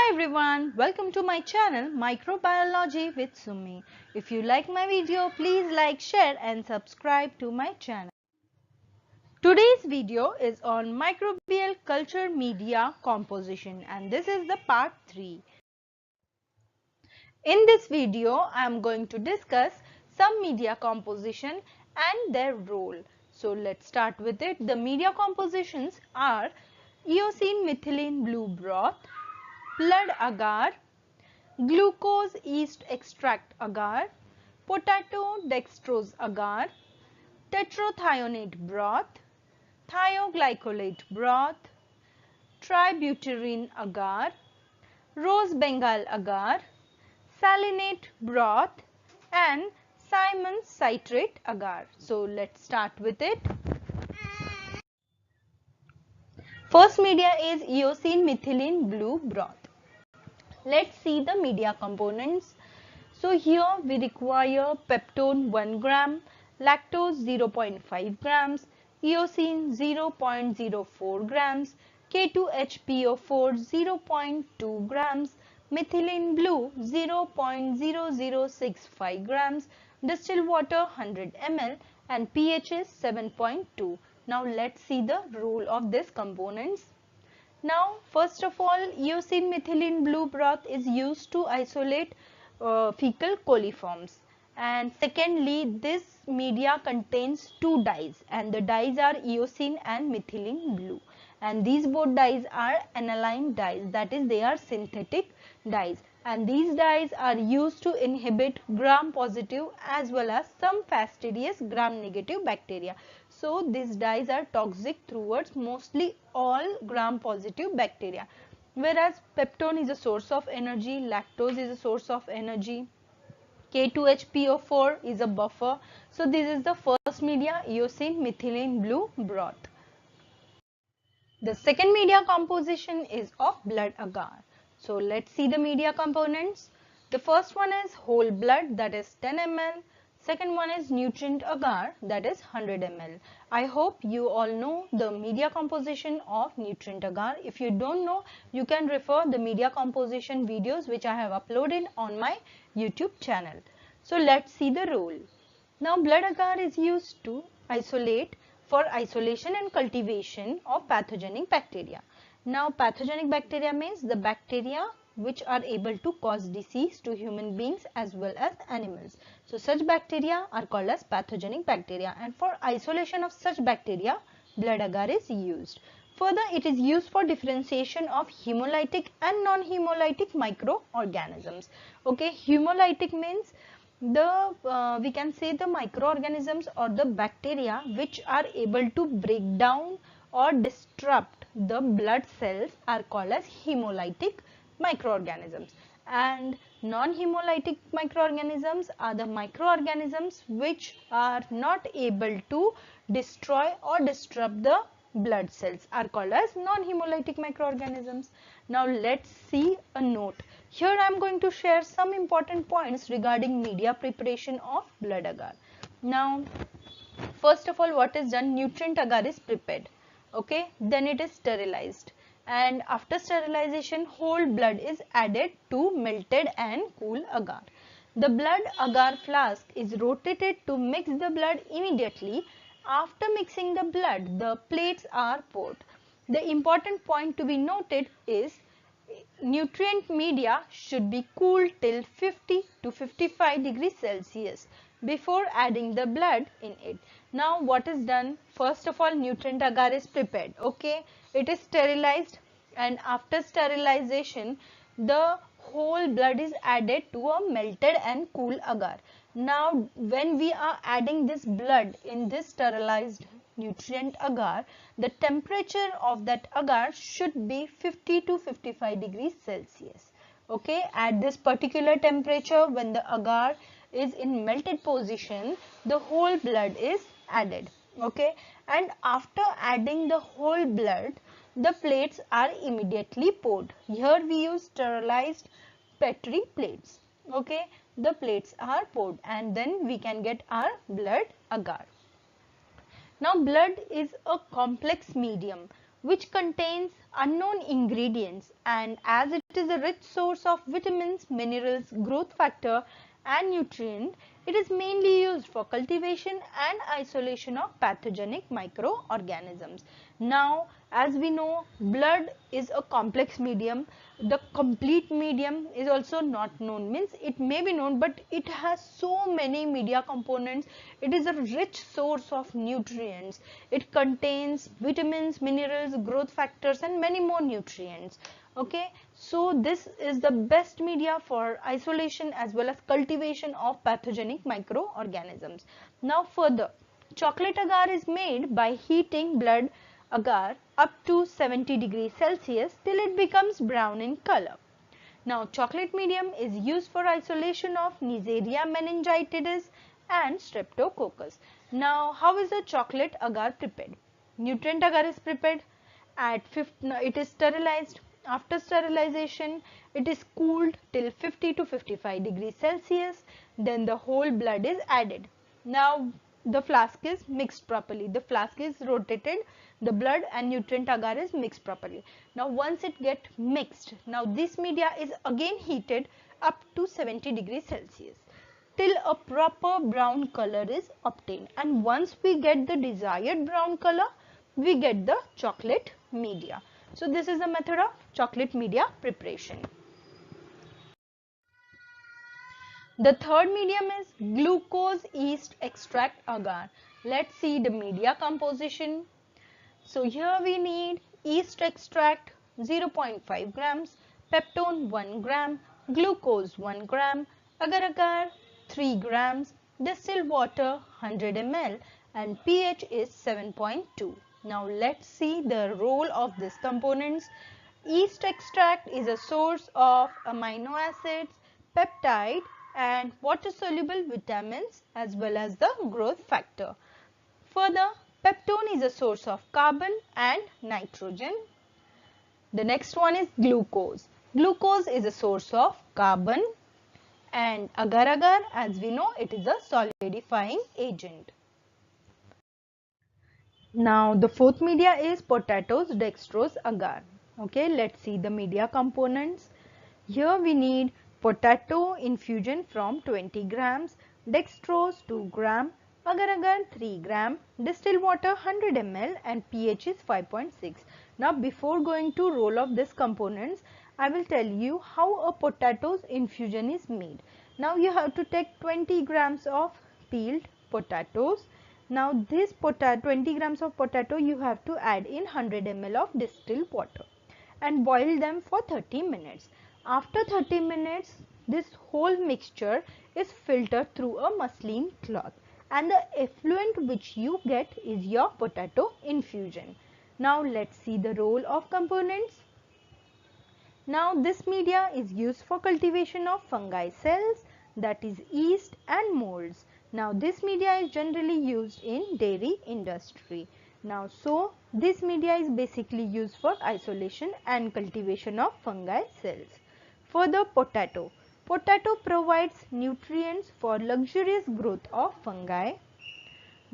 Hi everyone, welcome to my channel Microbiology with Sumi. If you like my video, please like, share and subscribe to my channel. Today's video is on microbial culture media composition and this is the part 3. In this video, I am going to discuss some media composition and their role. So let's start with it. The media compositions are Eosin Methylene blue broth, blood agar, glucose yeast extract agar, potato dextrose agar, Tetrathionate broth, Thioglycolate broth, Tributyrin agar, rose Bengal agar, Selenite broth and Simmons citrate agar. So let's start with it. First media is Eosin Methylene blue broth. Let's see the media components. So here we require peptone 1 gram, lactose 0.5 grams, eosin 0.04 grams, K2HPO4 0.2 grams, methylene blue 0.0065 grams, distilled water 100 ml and pH is 7.2. Now let's see the role of these components. Now, first of all, Eosin Methylene blue broth is used to isolate fecal coliforms. And secondly, this media contains two dyes and the dyes are eosin and methylene blue. And these both dyes are aniline dyes, that is they are synthetic dyes. And these dyes are used to inhibit gram-positive as well as some fastidious gram-negative bacteria. So these dyes are toxic towards mostly all gram-positive bacteria. Whereas peptone is a source of energy, lactose is a source of energy, K2HPO4 is a buffer. So this is the first media, Eosin Methylene blue broth. The second media composition is of blood agar. So let's see the media components. The first one is whole blood, that is 10 ml. Second one is nutrient agar, that is 100 ml. I hope you all know the media composition of nutrient agar. If you don't know, you can refer the media composition videos which I have uploaded on my YouTube channel. So let's see the role. Now blood agar is used to isolate for isolation and cultivation of pathogenic bacteria. Now pathogenic bacteria means the bacteria which are able to cause disease to human beings as well as animals. So such bacteria are called as pathogenic bacteria, and for isolation of such bacteria, blood agar is used. Further, it is used for differentiation of hemolytic and non-hemolytic microorganisms. Okay, hemolytic means we can say the microorganisms or the bacteria which are able to break down or disrupt the blood cells are called as hemolytic microorganisms, and non-hemolytic microorganisms are the microorganisms which are not able to destroy or disrupt the blood cells are called as non-hemolytic microorganisms. Now let's see a note. Here I am going to share some important points regarding media preparation of blood agar. Now first of all, what is done? Nutrient agar is prepared. Okay, then it is sterilized, and after sterilization whole blood is added to melted and cool agar. The blood agar flask is rotated to mix the blood immediately. After mixing the blood, the plates are poured. The important point to be noted is nutrient media should be cooled till 50 to 55 degrees Celsius before adding the blood in it. Now what is done? First of all, nutrient agar is prepared. Okay, it is sterilized, and after sterilization the whole blood is added to a melted and cool agar. Now when we are adding this blood in this sterilized nutrient agar, the temperature of that agar should be 50 to 55 degrees Celsius. Okay, at this particular temperature, when the agar is in melted position, the whole blood is added. Okay, and after adding the whole blood, the plates are immediately poured. Here we use sterilized Petri plates. Okay, the plates are poured and then we can get our blood agar. Now blood is a complex medium which contains unknown ingredients, and as it is a rich source of vitamins, minerals, growth factor and nutrient, it is mainly used for cultivation and isolation of pathogenic microorganisms. Now, as we know, blood is a complex medium. The complete medium is also not known, means it may be known, but it has so many media components. It is a rich source of nutrients. It contains vitamins, minerals, growth factors and many more nutrients. Okay, so this is the best media for isolation as well as cultivation of pathogenic microorganisms. Now further, chocolate agar is made by heating blood agar up to 70 degrees Celsius till it becomes brown in color. Now chocolate medium is used for isolation of Neisseria meningitidis and Streptococcus. Now how is the chocolate agar prepared? Nutrient agar is prepared at 50, it is sterilized. After sterilization, it is cooled till 50 to 55 degrees Celsius. Then the whole blood is added. Now the flask is mixed properly. The flask is rotated. The blood and nutrient agar is mixed properly. Now once it get mixed, now this media is again heated up to 70 degrees Celsius till a proper brown color is obtained. And once we get the desired brown color, we get the chocolate media. So this is the method of chocolate media preparation. The third medium is glucose yeast extract agar. Let's see the media composition. So here we need yeast extract 0.5 grams, peptone 1 gram, glucose 1 gram, agar 3 grams, distilled water 100 ml and pH is 7.2. Now let's see the role of these components. Yeast extract is a source of amino acids, peptide and water soluble vitamins as well as the growth factor. Further, peptone is a source of carbon and nitrogen. The next one is glucose. Glucose is a source of carbon and agar as we know it is a solidifying agent. Now the fourth media is potatoes dextrose agar. Okay, let's see the media components. Here we need potato infusion from 20 grams, dextrose 2 gram, agar 3 gram, distilled water 100 ml and pH is 5.6. Now before going to roll of these components, I will tell you how a potatoes infusion is made. Now you have to take 20 grams of peeled potatoes. Now this 20 grams of potato you have to add in 100 ml of distilled water and boil them for 30 minutes. After 30 minutes, this whole mixture is filtered through a muslin cloth and the effluent which you get is your potato infusion. Now let's see the role of components. Now this media is used for cultivation of fungi cells, that is yeast and molds. Now this media is generally used in dairy industry. Now so this media is basically used for isolation and cultivation of fungi cells. Further, potato. Potato provides nutrients for luxurious growth of fungi.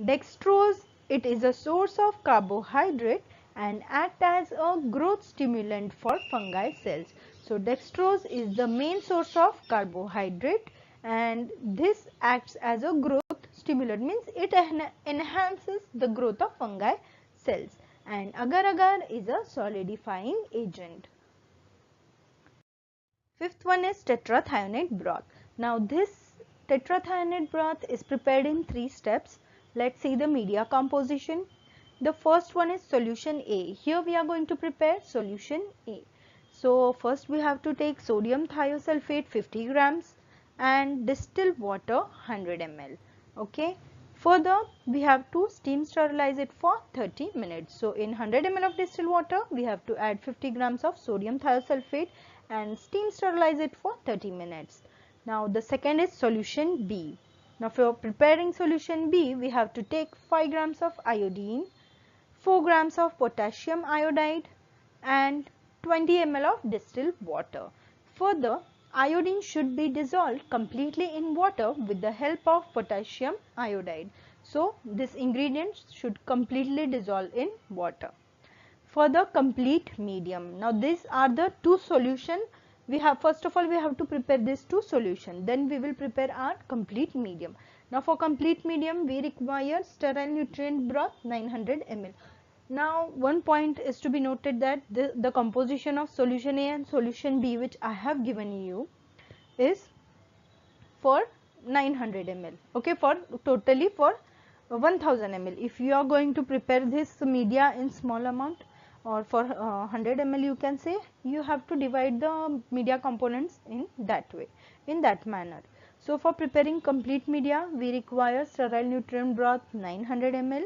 Dextrose, it is a source of carbohydrate and act as a growth stimulant for fungi cells. So dextrose is the main source of carbohydrate and this acts as a growth stimulant, means it enhances the growth of fungi cells, and agar is a solidifying agent. Fifth one is tetrathionate broth. Now this tetrathionate broth is prepared in 3 steps. Let's see the media composition. The first one is solution A. Here we are going to prepare solution A. So first we have to take sodium thiosulfate 50 grams and distilled water 100 ml. Okay. Further, we have to steam sterilize it for 30 minutes. So in 100 ml of distilled water, we have to add 50 grams of sodium thiosulfate and steam sterilize it for 30 minutes. Now the second is solution B. Now for preparing solution B, we have to take 5 grams of iodine, 4 grams of potassium iodide and 20 ml of distilled water. Further, iodine should be dissolved completely in water with the help of potassium iodide. So this ingredient should completely dissolve in water. for the complete medium. Now these are the two solution. We have, first of all we have to prepare these two solution, then we will prepare our complete medium. Now for complete medium we require sterile nutrient broth 900 ml. Now one point is to be noted that the composition of solution A and solution B which I have given you is for 900 ml, okay, for totally for 1000 ml. If you are going to prepare this media in small amount or for 100 ml, you can say, you have to divide the media components in that way, in that manner. So for preparing complete media we require sterile nutrient broth 900 ml,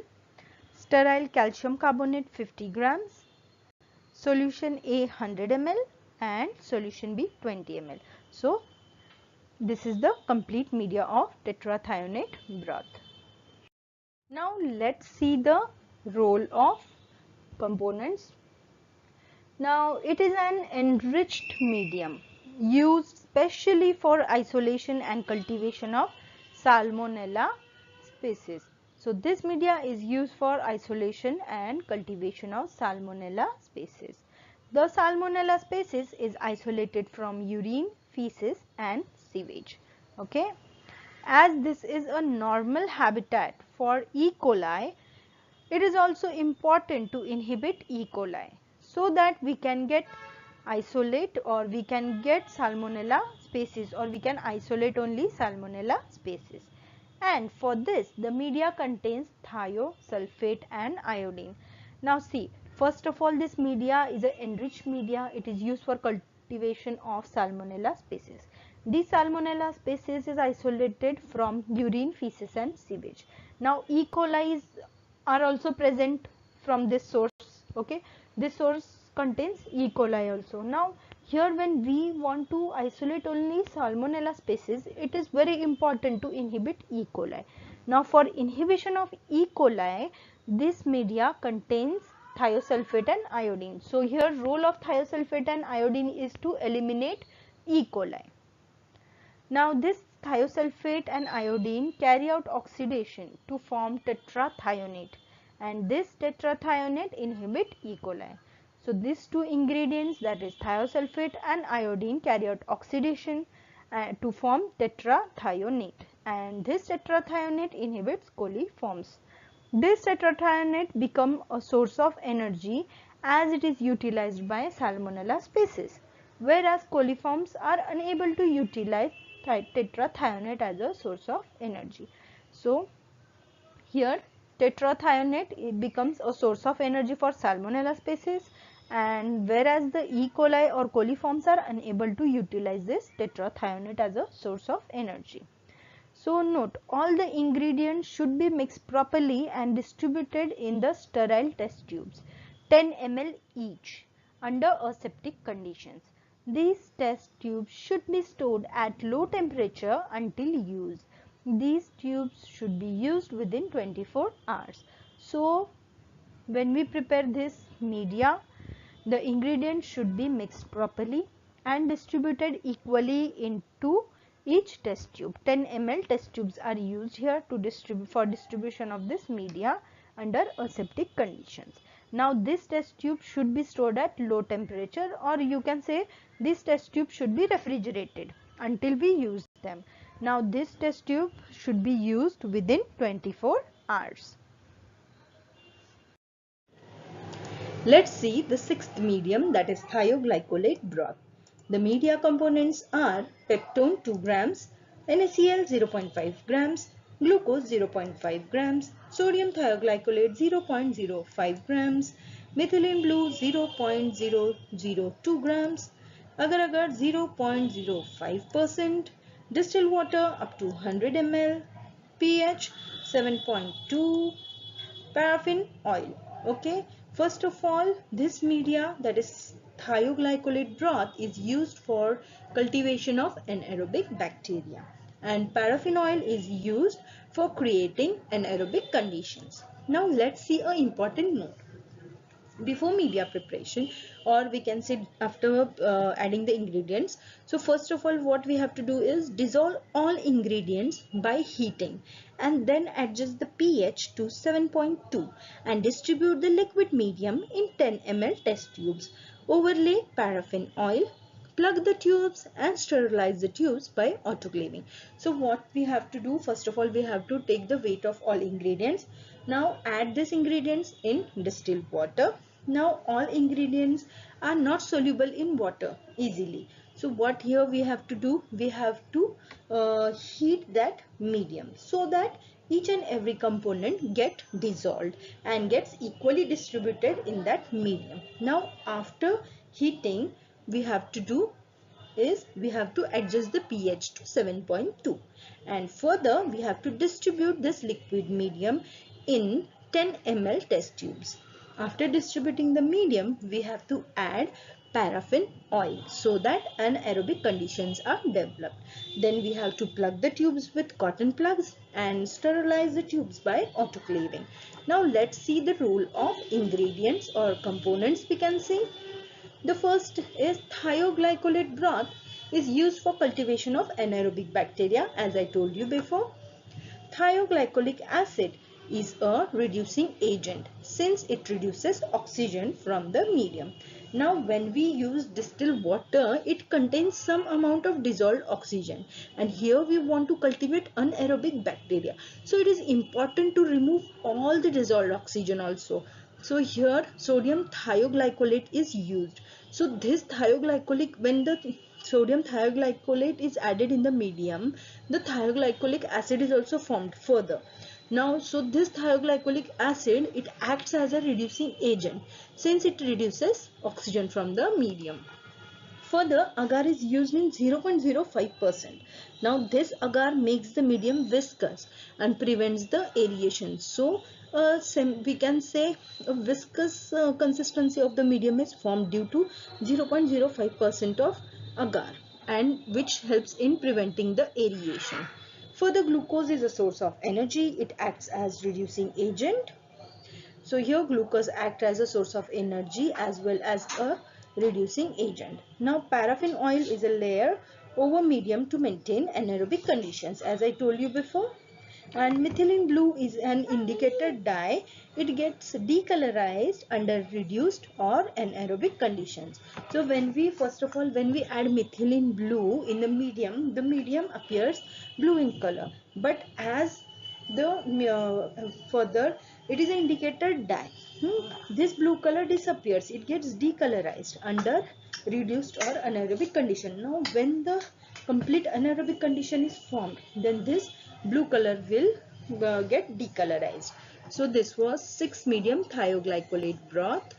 sterile calcium carbonate 50 grams, solution A 100 ml and solution B 20 ml. So this is the complete media of tetrathionate broth. Now let's see the role of components. Now it is an enriched medium used specially for isolation and cultivation of Salmonella species. So this media is used for isolation and cultivation of Salmonella species. The Salmonella species is isolated from urine, feces and sewage. Okay. As this is a normal habitat for E. coli, it is also important to inhibit E. coli so that we can get isolate or we can get Salmonella species, or we can isolate only Salmonella species. And for this the media contains thiosulfate and iodine. Now see, first of all this media is an enriched media. It is used for cultivation of Salmonella species. This Salmonella species is isolated from urine, feces and sewage. Now E. coli are also present from this source, okay. This source contains E. coli also. Now here when we want to isolate only Salmonella species, it is very important to inhibit E. coli. Now for inhibition of E. coli, this media contains thiosulfate and iodine. So here role of thiosulfate and iodine is to eliminate E. coli. Now this thiosulfate and iodine carry out oxidation to form tetrathionate, and this tetrathionate inhibit E. coli. So these two ingredients, that is thiosulfate and iodine, carry out oxidation to form tetrathionate, and this tetrathionate inhibits coliforms. This tetrathionate become a source of energy as it is utilized by Salmonella species, whereas coliforms are unable to utilize tetrathionate as a source of energy. So here tetrathionate, it becomes a source of energy for Salmonella species, and whereas the E. coli or coliforms are unable to utilize this tetrathionate as a source of energy. So note, all the ingredients should be mixed properly and distributed in the sterile test tubes, 10 ml each, under aseptic conditions. These test tubes should be stored at low temperature until use. These tubes should be used within 24 hours. So when we prepare this media, the ingredients should be mixed properly and distributed equally into each test tube. 10 ml test tubes are used here to distribution of this media under aseptic conditions. Now this test tube should be stored at low temperature, or you can say this test tube should be refrigerated until we use them. Now this test tube should be used within 24 hours. Let's see the sixth medium, that is thioglycolate broth. The media components are peptone 2 grams, NaCl 0.5 grams, glucose 0.5 grams, sodium thioglycolate 0.05 grams, methylene blue 0.002 grams, agar 0.05%, distilled water up to 100 ml, pH 7.2, paraffin oil. Okay, first of all, this media, that is thioglycolate broth, is used for cultivation of anaerobic bacteria, and paraffin oil is used for creating anaerobic conditions. Now let's see an important note. before media preparation, or we can say after adding the ingredients. So first of all, what we have to do is dissolve all ingredients by heating and then adjust the pH to 7.2 and distribute the liquid medium in 10 ml test tubes. Overlay paraffin oil, plug the tubes and sterilize the tubes by autoclaving. So what we have to do, first of all, we have to take the weight of all ingredients. Now add these ingredients in distilled water. Now all ingredients are not soluble in water easily. So what here we have to do, we have to heat that medium so that each and every component get dissolved and gets equally distributed in that medium. Now after heating, we have to do is we have to adjust the pH to 7.2 and further we have to distribute this liquid medium in 10 ml test tubes. After distributing the medium, we have to add paraffin oil so that anaerobic conditions are developed. Then we have to plug the tubes with cotton plugs and sterilize the tubes by autoclaving. Now let's see the role of ingredients or components, we can say. The first is thioglycolate broth is used for cultivation of anaerobic bacteria, as I told you before. Thioglycolic acid is a reducing agent since it reduces oxygen from the medium. Now when we use distilled water, it contains some amount of dissolved oxygen and here we want to cultivate anaerobic bacteria. So it is important to remove all the dissolved oxygen also. So here sodium thioglycolate is used. So this thioglycolic, when the sodium thioglycolate is added in the medium, the thioglycolic acid is also formed further. Now, so this thioglycolic acid, it acts as a reducing agent since it reduces oxygen from the medium. Further, agar is used in 0.05%. Now, this agar makes the medium viscous and prevents the aeration. So, we can say a viscous consistency of the medium is formed due to 0.05% of agar and which helps in preventing the aeration. Further, glucose is a source of energy. It acts as reducing agent. So here glucose acts as a source of energy as well as a reducing agent. Now paraffin oil is a layer over medium to maintain anaerobic conditions, as I told you before. And methylene blue is an indicator dye. It gets decolorized under reduced or anaerobic conditions. So when we first of all when we add methylene blue in the medium appears blue in color. But as the further it is an indicator dye. This blue color disappears. It gets decolorized under reduced or anaerobic condition. Now when the complete anaerobic condition is formed, then this blue color will get decolorized. So this was 6 medium thioglycolate broth.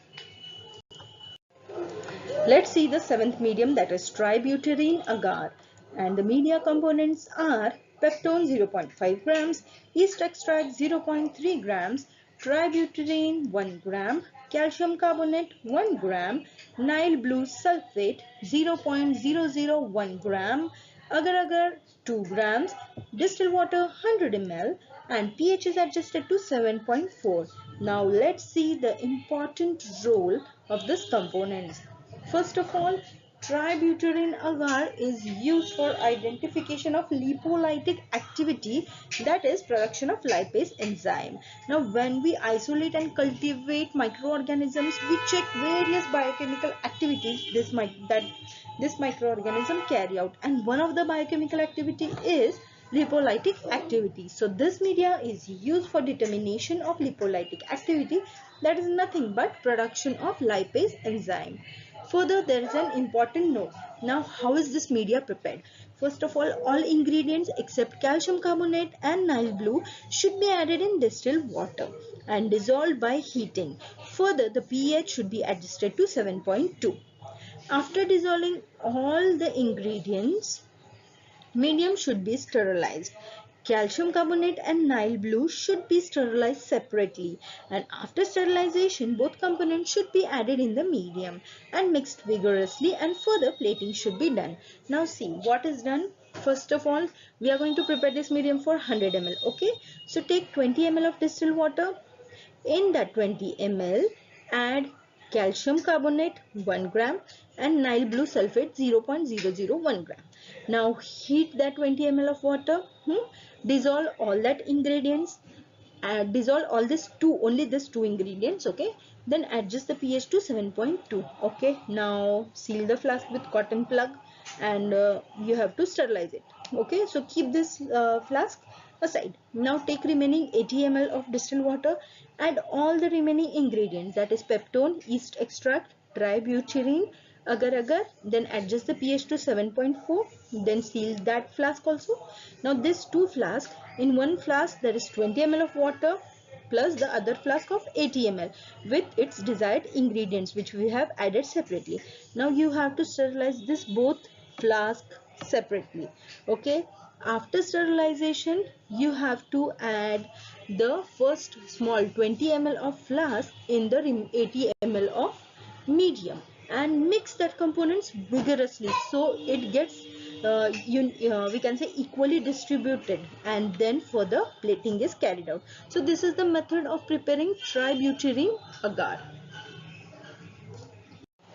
Let's see the 7th medium, that is Tributyrin agar, and the media components are peptone 0.5 grams, yeast extract 0.3 grams, Tributyrin 1 gram, calcium carbonate 1 gram, Nile blue sulfate 0.001 gram, agar 2 grams, distilled water 100 ml, and pH is adjusted to 7.4. Now let's see the important role of these components. First of all, tributyrin agar is used for identification of lipolytic activity, that is production of lipase enzyme. Now when we isolate and cultivate microorganisms, we check various biochemical activities this microorganism carry out, and one of the biochemical activity is lipolytic activity. So this media is used for determination of lipolytic activity, that is nothing but production of lipase enzyme. Further, there is an important note. Now, how is this media prepared? First of all ingredients except calcium carbonate and Nile blue should be added in distilled water and dissolved by heating. Further, the pH should be adjusted to 7.2. After dissolving all the ingredients, medium should be sterilized. Calcium carbonate and Nile blue should be sterilized separately, and after sterilization both components should be added in the medium and mixed vigorously, and further plating should be done. Now see what is done. First of all, we are going to prepare this medium for 100 ml. Okay, so take 20 ml of distilled water. In that 20 ml, add calcium carbonate 1 gram, and Nile blue sulfate 0.001 gram. Now heat that 20 ml of water, dissolve all that ingredients, dissolve all this only this two ingredients, okay, then adjust the pH to 7.2. okay, now seal the flask with cotton plug, and you have to sterilize it. Okay, so keep this flask aside. Now take remaining 80 ml of distilled water, add all the remaining ingredients, that is peptone, yeast extract, Tributyrin, agar, then adjust the pH to 7.4, then seal that flask also. Now this two flask, in one flask there is 20 ml of water plus the other flask of 80 ml with its desired ingredients which we have added separately. Now you have to sterilize this both flask separately. Okay, after sterilization you have to add the first small 20 ml of flask in the 80 ml of medium and mix that components vigorously so it gets we can say equally distributed, and then further plating is carried out. So this is the method of preparing Tributyrin agar.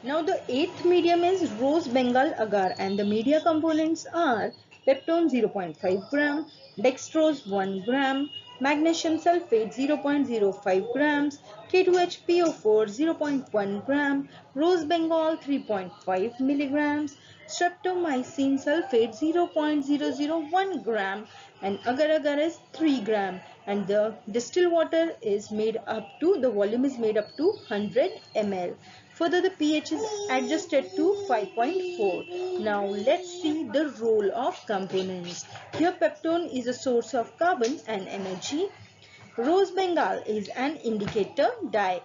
Now the eighth medium is rose Bengal agar, and the media components are peptone 0.5 gram, dextrose 1 gram, magnesium sulfate 0.05 grams, K2HPO4 0.1 gram, rose Bengal 3.5 milligrams, streptomycin sulfate 0.001 gram, and agar is 3 gram, and the distilled water is made up to, the volume is made up to 100 ml. Further, the pH is adjusted to 5.4. Now let's see the role of components. Here peptone is a source of carbon and energy. Rose Bengal is an indicator dye.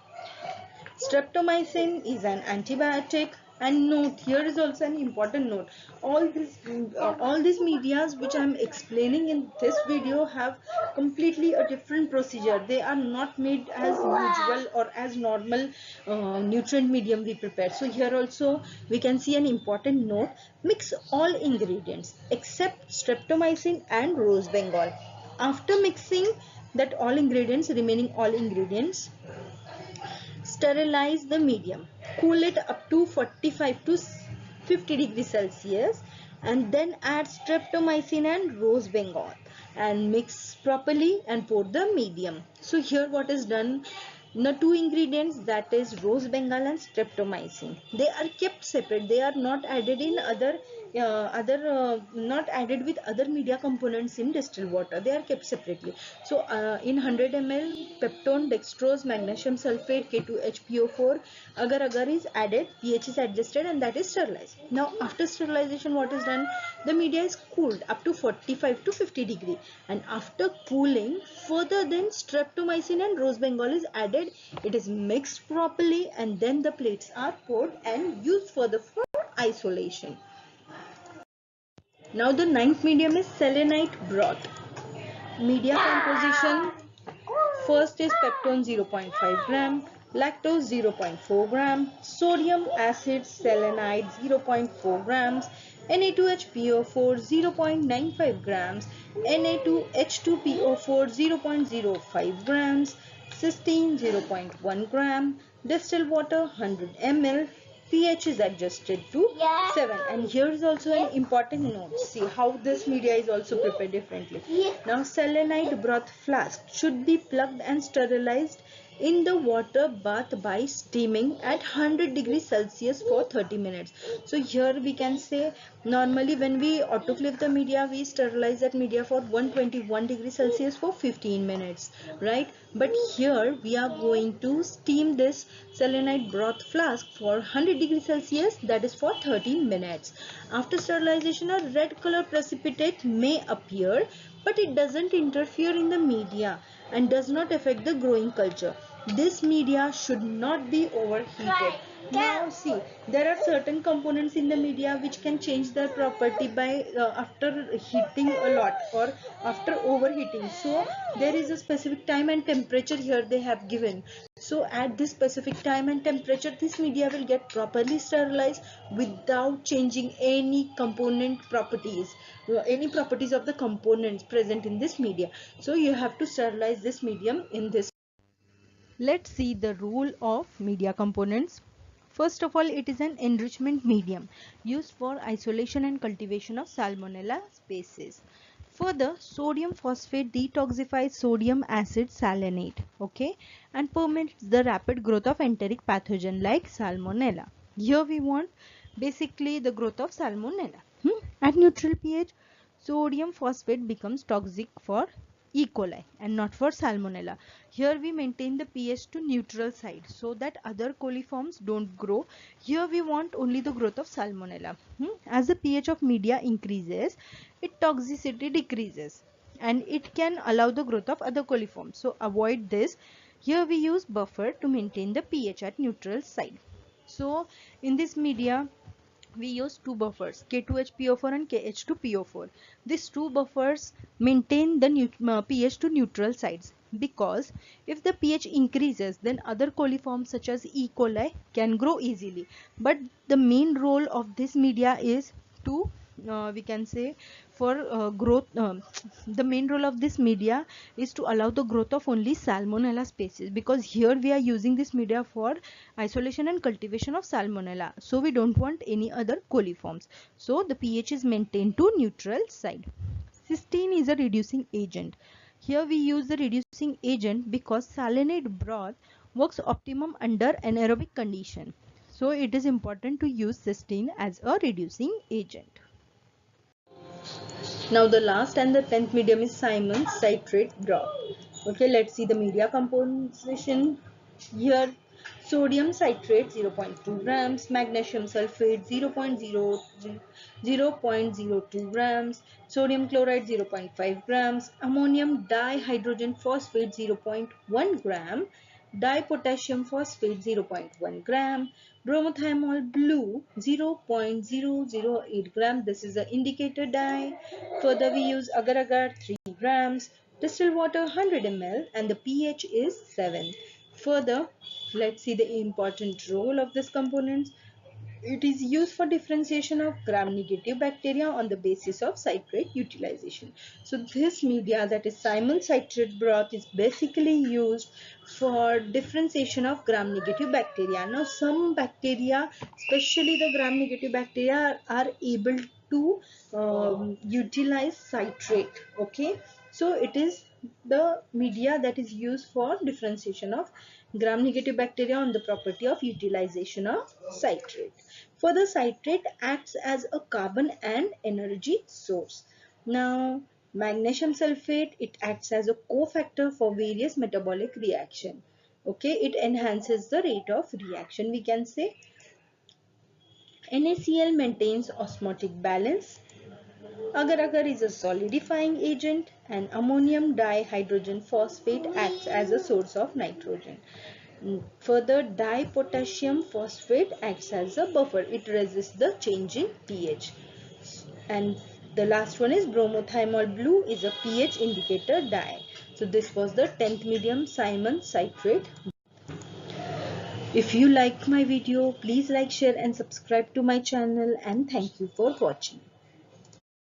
Streptomycin is an antibiotic. And note, here is also an important note, all these medias which I am explaining in this video have completely a different procedure. They are not made as usual or as normal nutrient medium we prepare. So here also we can see an important note: mix all ingredients except streptomycin and rose Bengal. After mixing that remaining all ingredients, sterilize the medium, cool it up to 45 to 50 degrees Celsius, and then add streptomycin and rose Bengal and mix properly and pour the medium. So here what is done, the two ingredients, that is rose Bengal and streptomycin, they are kept separate. They are not added in not added with other media components in distilled water. They are kept separately. So in 100 ml peptone, dextrose, magnesium sulfate, K2HPO4, agar is added, pH is adjusted, and that is sterilized. Now after sterilization what is done, the media is cooled up to 45 to 50 degree, and after cooling further, then streptomycin and rose Bengal is added. It is mixed properly, and then the plates are poured and used further for isolation. Now the ninth medium is selenite broth. Media composition: first is peptone 0.5 gram, lactose 0.4 gram, sodium acid selenite 0.4 grams, Na2HPO4 0.95 grams, Na2H2PO4 0.05 grams, cysteine 0.1 gram, distilled water 100 ml, pH is adjusted to 7. And here is also an important note. See how this media is also prepared differently. Now selenite broth flask should be plugged and sterilized in the water bath by steaming at 100 degrees Celsius for 30 minutes. So here we can say, normally when we autoclave the media, we sterilize that media for 121 degrees Celsius for 15 minutes, right? But here we are going to steam this selenite broth flask for 100 degrees Celsius, that is for 30 minutes. After sterilization, a red color precipitate may appear, but it doesn't interfere in the media and does not affect the growing culture. This media should not be overheated. Now see, there are certain components in the media which can change their property by after heating a lot or after overheating. So there is a specific time and temperature here they have given. So at this specific time and temperature, this media will get properly sterilized without changing any component properties, any properties of the components present in this media. So you have to sterilize this medium in this. Let's see the role of media components. First of all, it is an enrichment medium used for isolation and cultivation of Salmonella species. Further, sodium phosphate detoxifies sodium acid salinate, okay, and permits the rapid growth of enteric pathogen like Salmonella. Here we want basically the growth of Salmonella. At neutral pH, sodium phosphate becomes toxic for E. coli and not for Salmonella. Here we maintain the pH to neutral side so that other coliforms don't grow. Here we want only the growth of Salmonella. As the pH of media increases, its toxicity decreases and it can allow the growth of other coliforms. So avoid this. Here we use buffer to maintain the pH at neutral side. So in this media, we use two buffers, K2HPO4 and KH2PO4. These two buffers maintain the pH to neutral sides, because if the pH increases, then other coliforms such as E. coli can grow easily. But the main role of this media is to we can say for growth, the main role of this media is to allow the growth of only Salmonella species, because here we are using this media for isolation and cultivation of Salmonella, so we don't want any other coliforms. So the pH is maintained to neutral side. Cysteine is a reducing agent. Here we use the reducing agent because salinate broth works optimum under anaerobic condition, so it is important to use cysteine as a reducing agent. Now the last and the 10th medium is Simmons citrate broth. Okay, let's see the media composition. Here sodium citrate 0.2 grams, magnesium sulfate 0.02 grams, sodium chloride 0.5 grams, ammonium dihydrogen phosphate 0.1 gram, dipotassium phosphate 0.1 gram, bromothymol blue 0.008 gram. This is the indicator dye. Further we use agar 3 grams, distilled water 100 ml, and the pH is 7. Further, let's see the important role of this component. It is used for differentiation of gram-negative bacteria on the basis of citrate utilization. So this media, that is Simmons citrate broth, is basically used for differentiation of gram-negative bacteria. Now some bacteria, especially the gram-negative bacteria, are able to utilize citrate. Okay, so it is the media that is used for differentiation of gram-negative bacteria on the property of utilization of citrate. Further, citrate acts as a carbon and energy source. Now, magnesium sulfate, it acts as a cofactor for various metabolic reaction. Okay, it enhances the rate of reaction. We can say NaCl maintains osmotic balance. Agar is a solidifying agent, and ammonium dihydrogen phosphate acts as a source of nitrogen. Further, dipotassium phosphate acts as a buffer. It resists the change in pH. And the last one is bromothymol blue, is a pH indicator dye. So this was the 10th medium Simmons citrate. If you like my video, please like, share and subscribe to my channel, and thank you for watching.